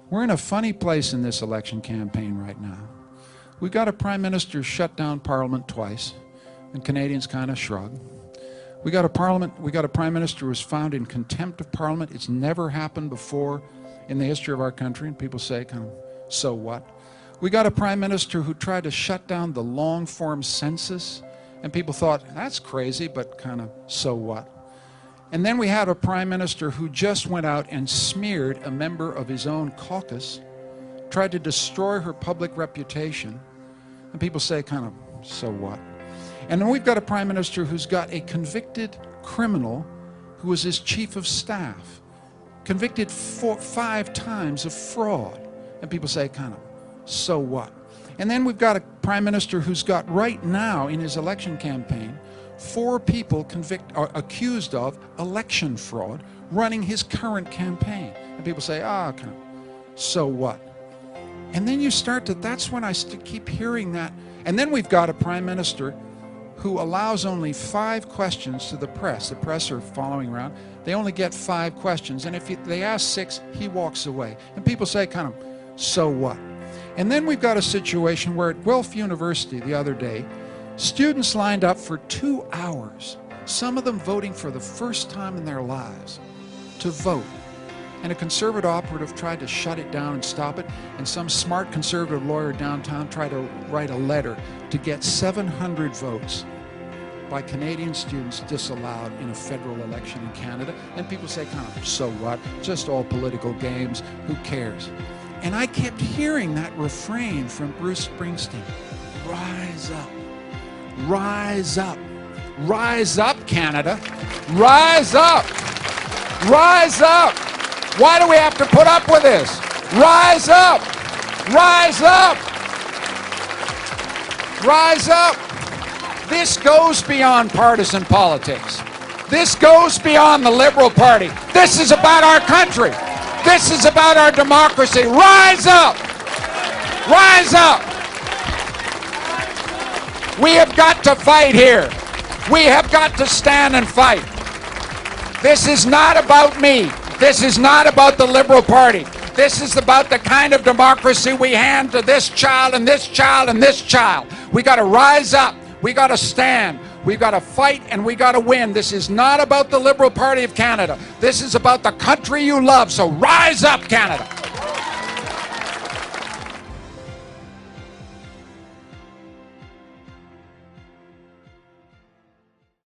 We're in a funny place in this election campaign right now. We've got a Prime Minister shut down Parliament twice, and Canadians kind of shrug. We got a Prime Minister who was found in contempt of Parliament. It's never happened before in the history of our country, and people say, kind of, so what? We got a Prime Minister who tried to shut down the long-form census, and people thought, that's crazy, but kind of, so what? And then we had a Prime Minister who just went out and smeared a member of his own caucus, tried to destroy her public reputation, and people say, kind of, so what? And then we've got a Prime Minister who's got a convicted criminal who was his chief of staff, convicted 5 times of fraud, and people say, kind of, so what? And then we've got a Prime Minister who's got right now in his election campaign 4 people accused of election fraud running his current campaign. And people say, kind of, so what? And then you start to, that's when I keep hearing that. And then we've got a Prime Minister who allows only 5 questions to the press. The press are following around. They only get 5 questions. And if they ask 6, he walks away. And people say, kind of, so what? And then we've got a situation where at Guelph University the other day, students lined up for 2 hours, some of them voting for the first time in their lives, to vote. And a conservative operative tried to shut it down and stop it, and some smart conservative lawyer downtown tried to write a letter to get 700 votes by Canadian students disallowed in a federal election in Canada. And people say, kind of, so what? Just all political games, who cares? And I kept hearing that refrain from Bruce Springsteen, rise up. Rise up. Rise up, Canada. Rise up. Rise up. Why do we have to put up with this? Rise up. Rise up. Rise up. This goes beyond partisan politics. This goes beyond the Liberal Party. This is about our country. This is about our democracy. Rise up. Rise up. We have got to fight here. We have got to stand and fight. This is not about me. This is not about the Liberal Party. This is about the kind of democracy we hand to this child and this child and this child. We got to rise up. We got to stand. We've got to fight and we got to win. This is not about the Liberal Party of Canada. This is about the country you love. So rise up, Canada.